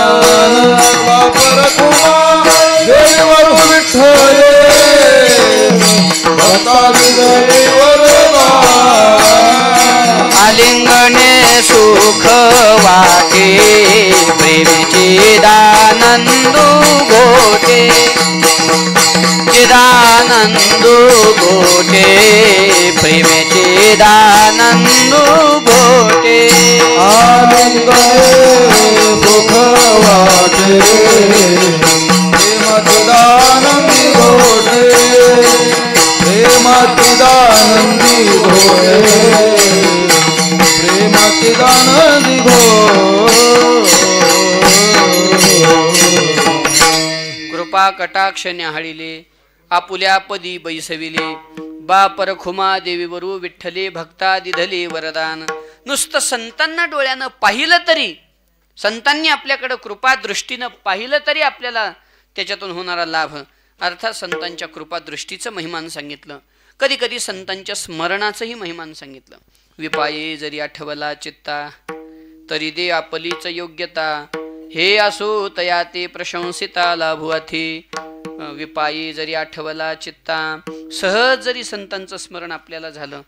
वापर कुमादेवी वरु विठ्ठले भक्तादी धले वरदान. आलिंगने सुख वाटे प्रेमीचे दानंदू गोटे. चिदानंदू गोटे प्रेमेचे दानंदू गोटे. आलिंगने सुख वाटे प्रेमचिदानंदी गोटे. प्रेमचिदानंदी गोटे. प्रेमचिदानंदी गोटे. कृपा कटाक्ष न्याहाळिले आपुल्या पदी बैसविले. बापर खुमा देवीवरू विठ्ठले भक्तादी धले वरदान. नुसतं संतांना डोळ्यानं पाहिलं तरी, संतांनी आपल्याकडं कृपा दृष्टीनं पाहिलं तरी आपल्याला त्याच्यातून होणारा लाभ. अर्थात संतांच्या कृपा दृष्टीचं महिमान सांगितलं. कधी कधी संतांच्या स्मरणाचंही महिमान सांगितलं. विपाये जरी आठवला चित्ता तरी दे आपलीच योग्यता. हे असो तया ते प्रशंसिता लाभू अथे. विपायी जरी आठवला चित्ता. सहज जरी संतांचं स्मरण आपल्याला झालं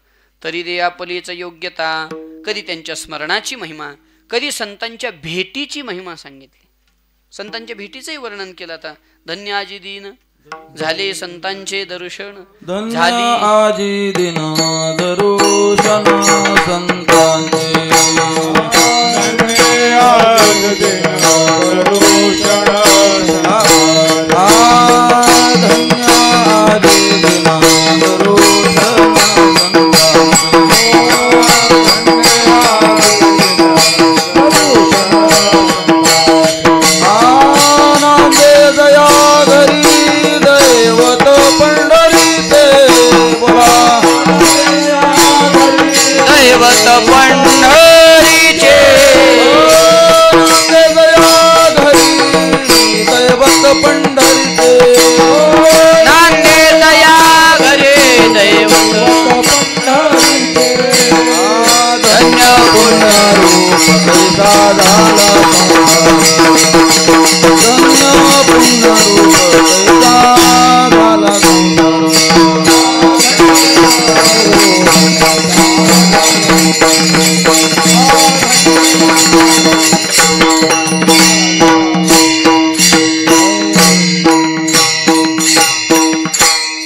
तरी दे आपलीच योग्यता. कधी त्यांच्या स्मरणाची महिमा, कधी संतांच्या भेटीची महिमा सांगितली. संतांच्या भेटीचंही वर्णन केलं. आता धन्य आजी दिन झाले संतांचे दर्शन. धन्य आजी दिन दर्शन संतांचे. धन्य आजी दिन दर्शन. धन्य आजी दिन दर्शन आनंदे दया घरी दैवत पंढरी ते बोला. दैवत पंढरी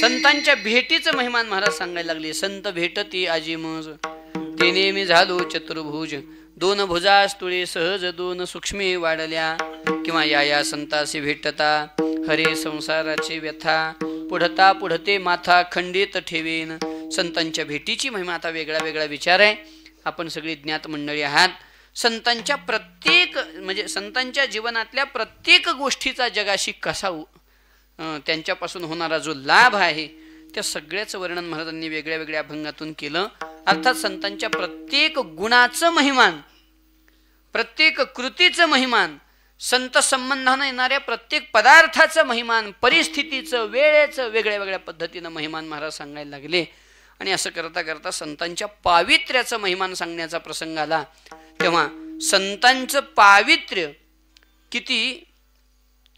संतांच्या भेटीचं महिमान महाराज सांगायला लागले. संत भेटती आजी मज ते नेहमी झालो चतुर्भुज, दोन भुजास तुळे सहज दोन सूक्ष्मे वाढल्या, किंवा या संतासी भेटता हरे संसाराची व्यथा, पुढता पुढते माथा खंडित ठेवेन. संतांच्या भेटीची महिमा आता वेगळा वेगळा विचार आहे. आपण सगळी ज्ञात मंडळी आहात. संतांच्या प्रत्येक म्हणजे संतांच्या जीवनातल्या प्रत्येक गोष्टीचा जगाशी कसा त्यांच्यापासून होणारा जो लाभ आहे त्या सगळ्याचं वर्णन महाराजांनी वेगळ्या वेगळ्या अभंगातून केलं. अर्थात संतांच्या प्रत्येक गुणाचं महिमान, प्रत्येक कृतीचं महिमान, संत संबंधानं येणाऱ्या प्रत्येक पदार्थाचं महिमान, परिस्थितीचं, वेळेचं वेगळ्या वेगळ्या पद्धतीनं महिमान महाराज सांगायला लागले. आणि असं करता करता संतांच्या पावित्र्याचं महिमान सांगण्याचा प्रसंग आला. तेव्हा संतांचं पावित्र्य किती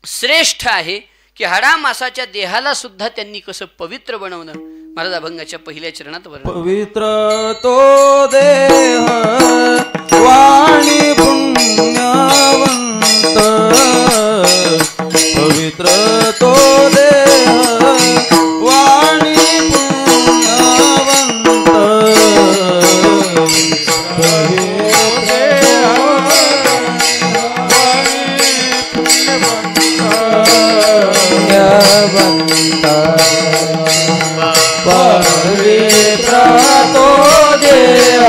श्रेष्ठ आहे की हाडामासाच्या देहाला सुद्धा त्यांनी कसं पवित्र बनवलं महाराज अभंगाच्या पहिल्या चरणात वर्णन. पवित्र तो देह वाणी पुण्यवंत, पवित्र तो देह वाणी पुण्यवंत, पवित्र तो देह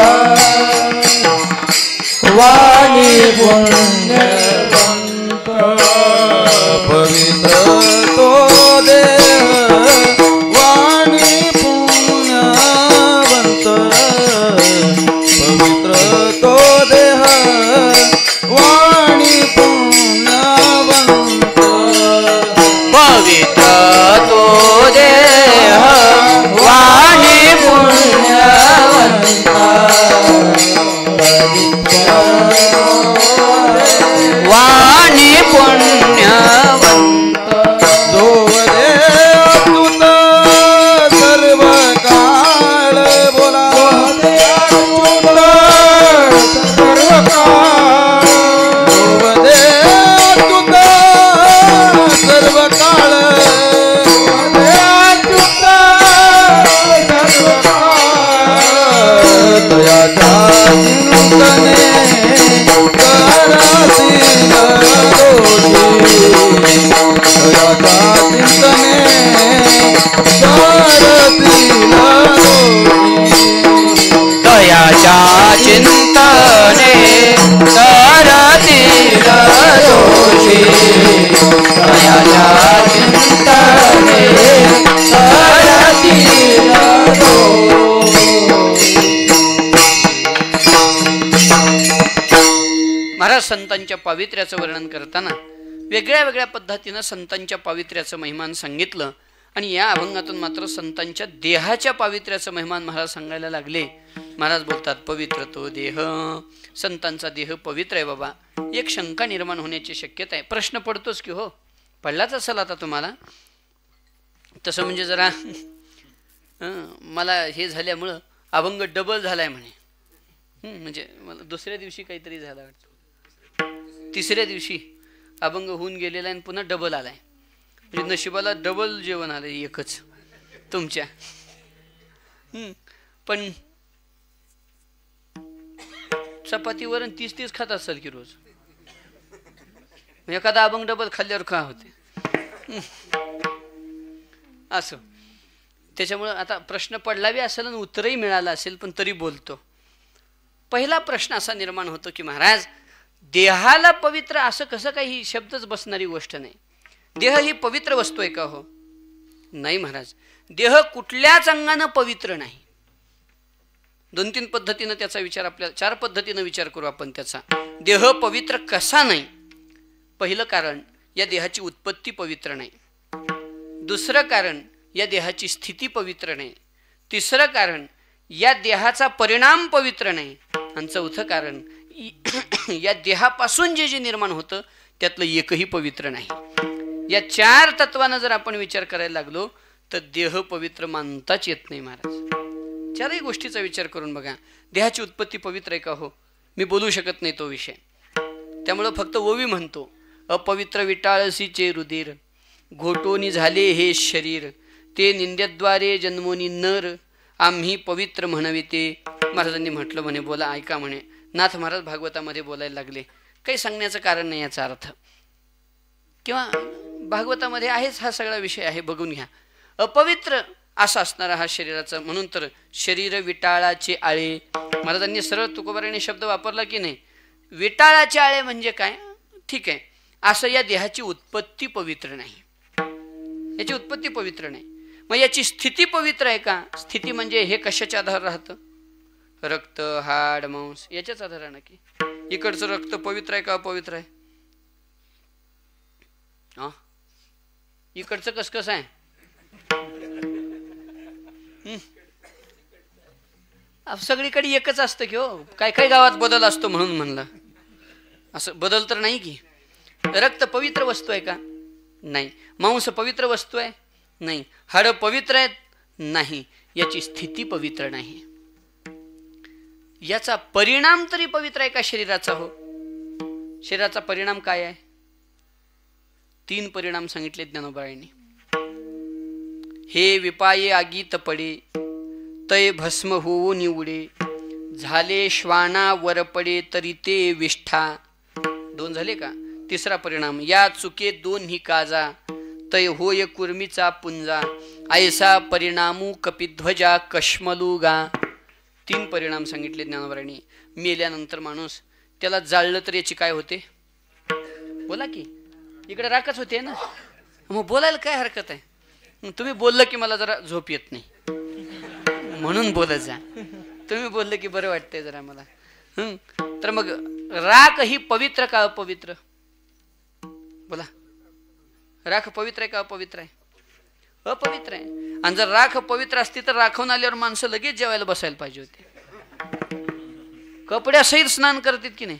वाणी पुण्यवंत, पवित्र तो देह वाणी पुण्यवंत, पवित्र तो देह वाणी पुण्यवंत, पवित्र तो देह वाणी पुण्यवंत, वाणी पुण्यवंत, दोवदे अच्युत सर्व काळ बोला, अच्युत सर्व काळ, दोवदे अच्युत सर्व काळ, अच्युत सर्व काळ, दयाच्या चिंतने करतील दोषी, दयाच्या चिंतने करतील दोषी, दयाच्या चिंतने करतील दोषी, दयाच्या चिंतने करतील दोषी. महाराज संतांच्या पावित्र्याचं वर्णन करताना वेगळ्या वेगळ्या पद्धतीनं संतांच्या पावित्र्याचं महिमान सांगितलं. आणि या अभंगातून मात्र संतांच्या देहाच्या पावित्र्याचं महिमान महाराज सांगायला लागले. महाराज बोलतात पवित्र तो देह, संतांचा देह पवित्र आहे. बाबा एक शंका निर्माण होण्याची शक्यता आहे. प्रश्न पडतोच की हो, पडलाच असेल आता तुम्हाला. तसं म्हणजे जरा मला हे झाल्यामुळं अभंग डबल झालाय म्हणे. म्हणजे मला दुसऱ्या दिवशी काहीतरी झालं वाटतं, तिसऱ्या दिवशी अभंग होऊन गेलेला आणि पुन्हा डबल आलाय. म्हणजे नशिबाला डबल जेवण आलं एकच तुमच्या. पण चपातीवर 30 खात असेल की रोज. एखादा अभंग डबल खाल्ल्यावर का होते असं. त्याच्यामुळं आता प्रश्न पडलावी असेल आणि उत्तरही मिळालं असेल, पण तरी बोलतो. पहिला प्रश्न असा निर्माण होतो की महाराज देहाला पवित्र असं कसं काही शब्दच बसणारी गोष्ट नाही. देह ही पवित्र वस्तू आहे का हो? नाही महाराज, देह कुठल्याच अंगानं पवित्र नाही. 2-3 पद्धतीनं त्याचा विचार, आपल्या 4 पद्धतीनं विचार करू आपण त्याचा. देह पवित्र कसा नाही? पहिलं कारण, या देहाची उत्पत्ती पवित्र नाही. दुसरं कारण, या देहाची स्थिती पवित्र नाही. तिसरं कारण, या देहाचा परिणाम पवित्र नाही. आणि चौथं कारण, या देहापासून जे निर्माण होतं त्यातलं एकही पवित्र नाही. या 4 तत्वानं जर आपण विचार करायला लागलो तर देह पवित्र मानताच येत नाही महाराज. 4ही गोष्टीचा विचार करून बघा. देहाची उत्पत्ती पवित्र आहे का हो? मी बोलू शकत नाही तो विषय. त्यामुळं फक्त ओवी म्हणतो, अपवित्र विटाळसीचे रुधिर घोटोनी झाले हे शरीर, ते निंद्यद्वारे जन्मोनी नर आम्ही पवित्र म्हणविते. महाराजांनी म्हटलं म्हणे बोला ऐका म्हणे. नाथ महाराज भागवतामध्ये बोलायला लागले. काही सांगण्याचं कारण नाही याचा अर्थ, किंवा भागवतामध्ये आहेच हा सगळा विषय आहे, बघून घ्या. अपवित्र असा असणारा हा शरीराचा, म्हणून तर शरीर विटाळाचे आळे. महाराजांनी सरळ तुकोबाराने शब्द वापरला की नाही. विटाळाचे आळे म्हणजे काय, ठीक आहे, असं या देहाची उत्पत्ती पवित्र नाही, याची उत्पत्ती पवित्र नाही. मग याची स्थिती पवित्र आहे का? स्थिती म्हणजे हे कशाच्या आधार राहतं? रक्त, हाड, मांस याच्याच आधारानं. की इकडचं रक्त पवित्र आहे का अपवित्र आहे? इकडचं कसं आहे? सगळीकडे एकच असतं की हो. काय काय गावात बदल असतो म्हणून म्हणलं. असं बदल तर नाही की. रक्त पवित्र वस्तू आहे का? नाही. मांस पवित्र वस्तू आहे? नाही. हाड पवित्र आहेत? नाही. याची स्थिती पवित्र नाही. याचा परिणाम तरी पवित्र आहे का शरीराचा? हो. शरीराचा परिणाम काय आहे? 3 परिणाम सांगितले ज्ञानोबारायांनी. हे विपाये आगीत पडे, तय भस्म होऊ निवडे, झाले श्वाना वर पडे तरी ते विष्ठा. 2 झाले का? तिसरा परिणाम, या चुके 2 ही काजा, तय होय कुर्मीचा पुंजा, ऐसा परिणामू कपिध्वजा कश्मलुगा. 3 परिणाम सांगितले ज्ञानोबारांनी. मेल्यानंतर माणूस त्याला जाळलं तर याची काय होते? बोला की. इकडे राखच होते ना, मग बोलायला काय हरकत आहे? तुम्ही बोललं की मला जरा झोप येत नाही म्हणून बोलत जा. तुम्ही बोललं की बरं वाटतंय जरा मला. तर मग राख ही पवित्र का अपवित्र? बोला. राख पवित्र आहे का अपवित्र आहे? अपवित्र आहे. आणि जर राख पवित्र असती तर राखून आल्यावर माणसं लगेच जेवायला बसायला पाहिजे होते. कपड्यासहित स्नान करतात की नाही?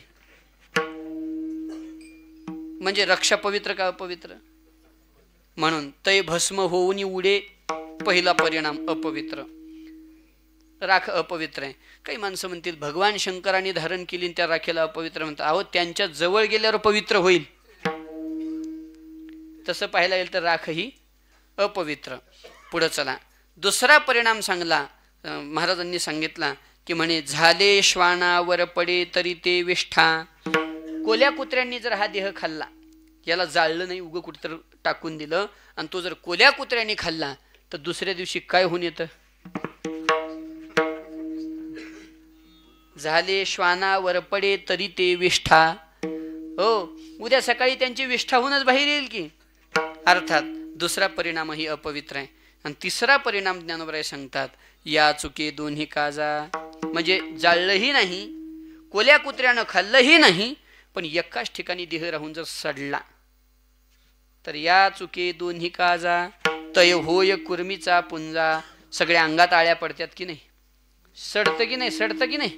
म्हणजे रक्षा पवित्र का अपवित्र? म्हणून तै भस्म होऊन उडे, पहिला परिणाम अपवित्र. राख अपवित्र आहे. काही माणसं म्हणतील भगवान शंकरांनी धारण केली त्या राखेला अपवित्र म्हणतात. अहो, त्यांच्या जवळ गेल्यावर पवित्र होईल. तसं पाहायला गेलं तर राख ही अपवित्र. पुढं चला. दुसरा परिणाम सांगला महाराजांनी सांगितला की म्हणे झाले श्वानावर पडे तरी ते विष्ठा. कोल्या कुत्र्यांनी जर हा देह खाल्ला, याला जाळलं नाही, उगं कुठं टाकून दिलं, आणि तो जर कोल्या कुत्र्यांनी खाल्ला तर दुसऱ्या दिवशी काय होऊन येतं? झाले श्वानावर पडे तरी ते विष्ठा. हो, उद्या सकाळी त्यांची विष्ठा होऊनच बाहेर येईल की. अर्थात दुसरा परिणामही अपवित्र आहे. आणि तिसरा परिणाम ज्ञानोबराय सांगतात, या चुके 2 काजा. म्हणजे जाळलंही नाही, कोल्या कुत्र्यानं खाल्लंही नाही, पण एकाच ठिकाणी देह राहून जर सडला तर या चुके 2 काजा, तय होय कुर्मीचा पुंजा. सगळ्या अंगात आळ्या पडतात की नाही? सडतं की नाही? सडतं की नाही?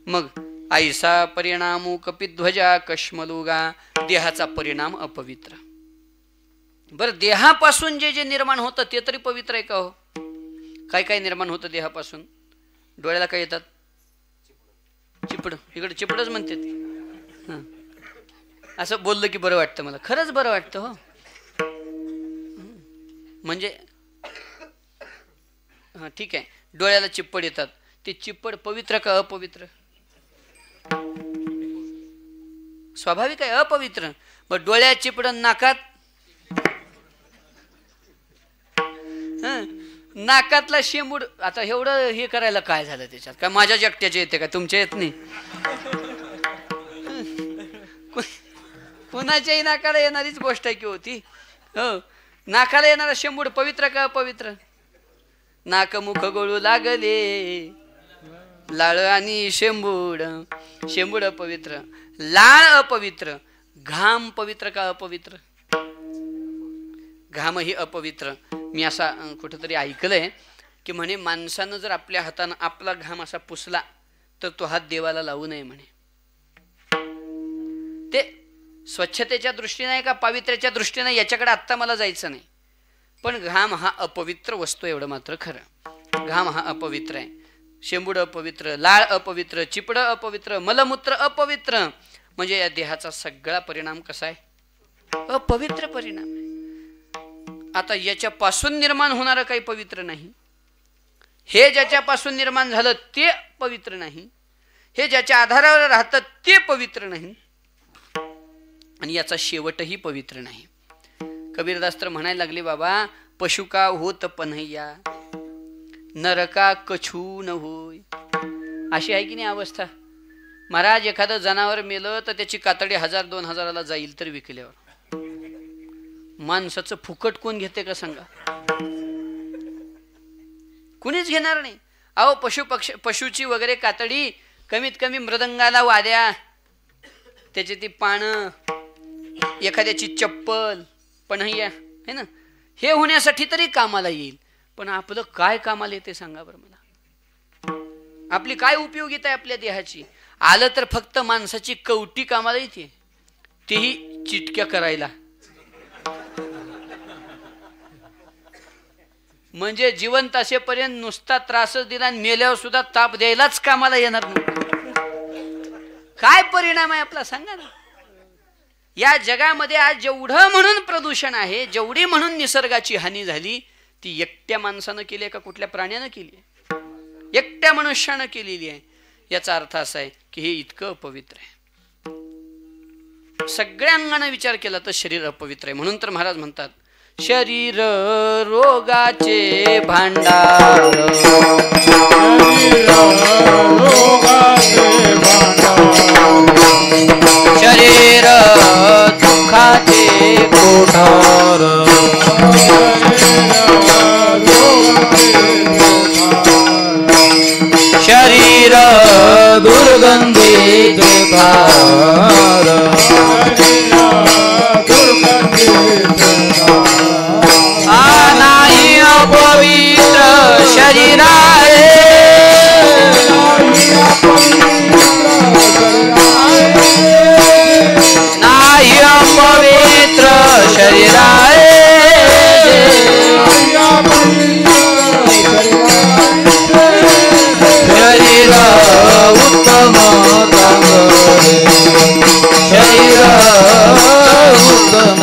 मग ऐसा परिणामू कपिध्वजा कश्मलुगा. देहाचा परिणाम अपवित्र. बरं, देहापासून जे जे निर्माण होतं ते तरी पवित्र आहे का हो? काय काय निर्माण होतं देहापासून? डोळ्याला काय येतात? चिपड. इकडे चिपडच म्हणतात. असं बोललं की बरं वाटतं मला. खरंच बरं वाटतं हो. म्हणजे हां, ठीक आहे, डोळ्याला चिप्पड येतात. ते चिप्पड पवित्र का अपवित्र? स्वाभाविक आहे, अपवित्र. मग डोळ्यात चिपड, नाकात, नाकातला शेंबूड. आता एवढं हे करायला काय झालं त्याच्यात? काय माझ्या एकट्याचे येते का? तुमच्या येत नाही? कुणाच्याही नाकाला येणारीच गोष्ट आहे की होती. हो, नाकाला येणारा शेंबूड पवित्र का अपवित्र? नाक मुख गळू लागले, लाळ आणि शेंबूड. शेंबूड अपवित्र, लाळ अपवित्र. घाम पवित्र का अपवित्र? घाम ही अपवित्र. मी असा कुठेतरी ऐकलंय की म्हणे माणसानं जर आपल्या हातानं आपला घाम असा पुसला तर तो हात देवाला लावू नये म्हणे. ते स्वच्छतेच्या दृष्टीने का पावित्र्याच्या दृष्टीने याच्याकडे आत्ता मला जायचं नाही. पण घाम हा अपवित्र वस्तू, एवढं मात्र खरं. घाम हा अपवित्र आहे. शेंबूड अपवित्र, लाळ अपवित्र, चिपड अपवित्र, मलमूत्र अपवित्र. म्हणजे या देहाचा सगळा परिणाम कसा आहे? अपवित्र परिणाम आहे. आता याच्यापासून निर्माण होणारं काही पवित्र नाही, हे ज्याच्यापासून निर्माण झालं ते पवित्र नाही, हे ज्याच्या आधारावर राहतं ते पवित्र नाही, आणि याचा शेवटही पवित्र नाही. कबीरदास तर म्हणायला लागले, बाबा पशु का होत पन्हैया, नरका कछू न होय. अशी आहे की नाही अवस्था. महाराज एखादं जनावर मेलं तर त्याची कातडी 1000-2000 जाईल तर विकल्यावर. माणसाचं फुकट कोण घेते का सांगा? कुणीच घेणार नाही. अहो पशुची वगैरे कातडी कमीत कमी मृदंगाला वाद्या, त्याची ती पानं, एखाद्याची चप्पल, पन्हैया है ना, हे होण्यासाठी तरी कामाला येईल. पण आपलं काय कामाला येते सांगा बरं मला? आपली काय उपयोगिता आहे आपल्या देहाची? आलं तर फक्त माणसाची कवटी कामाला येते, तेही चिटक्या करायला. म्हणजे जिवंत असेपर्यंत नुसता त्रासच दिला आणि मेल्यावर सुद्धा ताप द्यायलाच कामाला येणार नाही. काय परिणाम आहे आपला सांगा ना. या जगामध्ये आज जेवढं म्हणून प्रदूषण आहे, जेवढी म्हणून निसर्गाची हानी झाली, ती एकट्या माणसानं केली का कुठल्या प्राण्यानं केली आहे? एकट्या मनुष्यानं केलेली आहे. याचा अर्थ असा आहे की हे इतकं अपवित्र आहे. सगळ्या अंगाने विचार केला तर शरीर अपवित्र आहे. म्हणून तर महाराज म्हणतात, शरीर रोगाचे भांडार, शरीर दुःखाचे कोठार, शरीर दुर्गंधीचे धार, नाही अपवित्र शरीर आहे, नाही अपवित्र शरीर आहे, शरीर उत्तम चांगले, शरीर उत्तम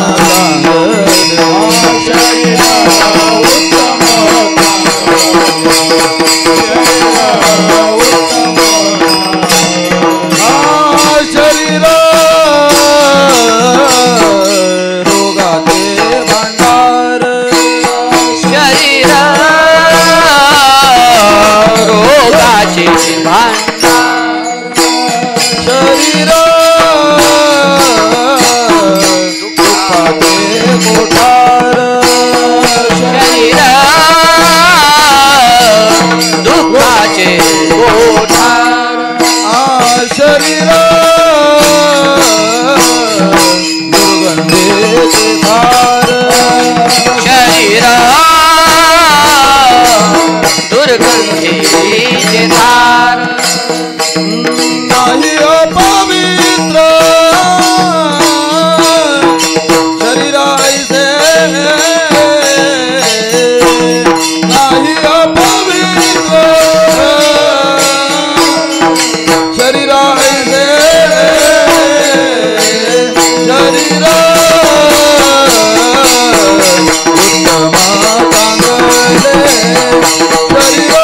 शरीर रोगाचे भांडार, शरीर रोगाचे भांडार, शरीर दुःखाचे कोठार, शरीर दुःखाचे कोठार, शरीर दुर्गंधीचे धार, शरीर दुर्गंधीचे धार, नाही अपवित्र शरीर ऐसे, नाही अपवित्र शरीर ऐसे, शरीर उत्तम चांगले, शरीर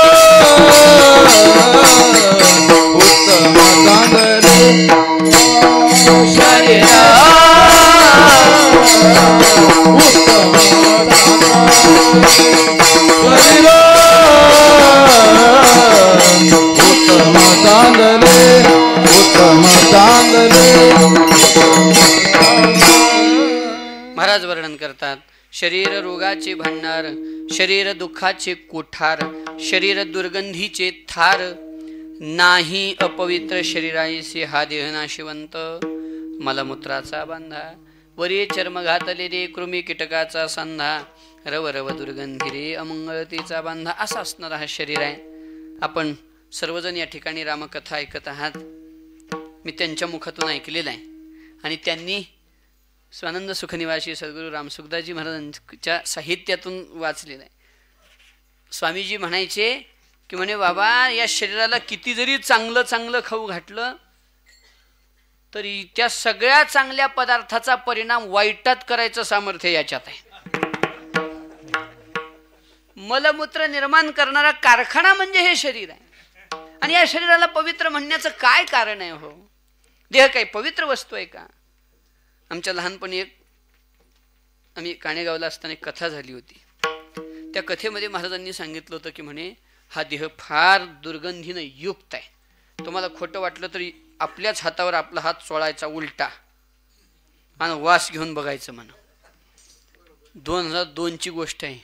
उत्तम चांगले, शरीर उत्तम शरीर उत्तम चांगले, उत्तम चांगले. महाराज वर्णन करतात, शरीर रोगाचे भांडार, शरीर दुःखाचे कोठार, शरीर दुर्गंधीचे थार, नाही अपवित्र शरीराईसे हा देह नाशिवंत, मलमूत्राचा बांधा, वरी चर्म घातलेले कृमी कीटकाचा सांधा, रव रव दुर्गंधी रे अमंगळतेचा बांधा. असा असणारा हा शरीर आहे. आपण सर्वजण या ठिकाणी रामकथा ऐकत आहात. मी त्यांच्या मुखातून ऐकलेलं आहे आणि त्यांनी स्वानंद सुखनिवासी सद्गुरू रामसुखदासजी महाराजांच्या साहित्यातून वाचलेलं आहे. स्वामीजी म्हणायचे की म्हणे, बाबा या शरीराला किती जरी चांगलं चांगलं खाऊ घातलं तरी त्या सगळ्या चांगल्या पदार्थाचा परिणाम वाईटात करायचं सामर्थ्य याच्यात आहे. मलमूत्र निर्माण करणारा कारखाना म्हणजे हे शरीर आहे. आणि या शरीराला पवित्र म्हणण्याचं काय कारण आहे हो? देह काही पवित्र वस्तू आहे का? आमच्या लहानपणी आम्ही काणेगावला असताना एक कथा झाली होती. त्या कथेमध्ये महाराजांनी सांगितलं होतं की म्हणे हा देह फार दुर्गंधीनं युक्त आहे. तुम्हाला खोटं वाटलं तरी आपल्याच हातावर आपला हात चोळायचा उलटा आणि वास घेऊन बघायचं म्हणा. 2002ची गोष्ट आहे.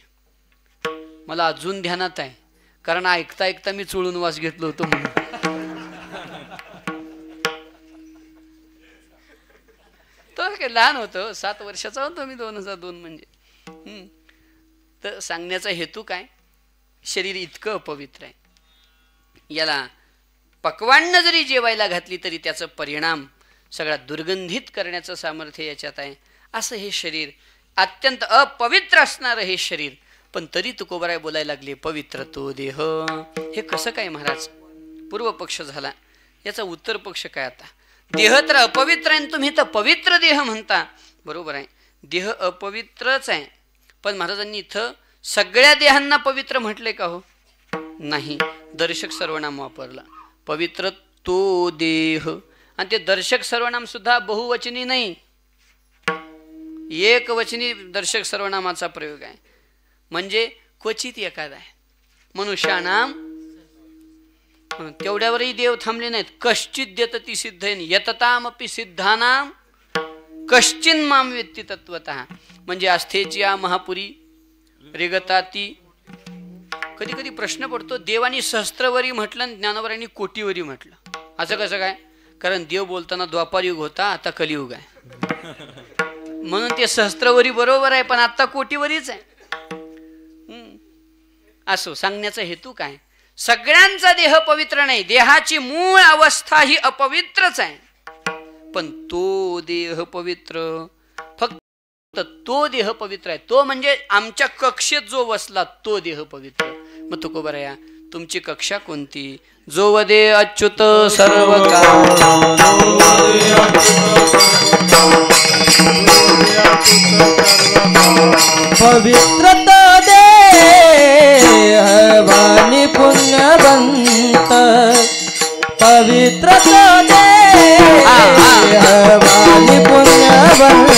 मला अजून ध्यानात आहे, कारण ऐकता ऐकता मी चोळून वास घेतलो होतो म्हणून. तो काय लहान होतो, 7 वर्षाचा होतो मी 2002 म्हणजे. तर सांगण्याचा हेतू काय, शरीर इतकं अपवित्र आहे. याला पक्वान्न जरी जेवायला घातली तरी त्याचा परिणाम सगळा दुर्गंधित करण्याचं सामर्थ्य याच्यात आहे. असं हे शरीर अत्यंत अपवित्र असणारं हे शरीर, पण तरी तुकोबाराय बोलायला लागले पवित्र तो देह. हे कसं काय महाराज? पूर्व पक्ष झाला. याचा उत्तर पक्ष काय? आता देह तर अपवित्र आहे, तुम्ही तर पवित्र देह म्हणता. बरोबर आहे, देह अपवित्रच आहे, पण महाराजांनी इथं सगळ्या देहांना पवित्र म्हटले का हो? नाही. दर्शक सर्वनाम वापरला, पवित्र तो देह. आणि ते दर्शक सर्वनाम सुद्धा बहुवचनी नाही, एकवचनी दर्शक सर्वनामाचा प्रयोग आहे. म्हणजे क्वचित एखादा आहे. मनुष्यानाम, तेवढ्यावरही देव थांबले नाहीत. कश्चित देतती सिद्धेन यततामपि सिद्धानाम कश्चिन माम वेत्ती तत्वतः. म्हणजे आस्थेच्या महापुरी रेगताती. कधी कधी प्रश्न पडतो, देवानी सहस्त्रवरी म्हटलं, ज्ञानवरांनी कोटीवरी म्हटलं. असं कसं काय? कारण देव बोलताना द्वापार युग होता, आता कलियुग आहे. म्हणून ते सहस्त्रवरी बरोबर आहे, पण आता कोटीवरीच आहे. असो, सांगण्याचा हेतू काय? सगळ्यांचा देह पवित्र नाही. देहाची मूळ अवस्था ही अपवित्रच आहे, पण तो देह पवित्र. फक्त तो देह पवित्र आहे. तो म्हणजे आमच्या कक्षेत जो बसला तो देह पवित्र. मग तुकोबाराया, तुमची कक्षा कोणती? जो वदे अच्युत सर्व पवित्र तो देवानी पुण्यवंत. पवित्र तो देवानी पुण्यवंत.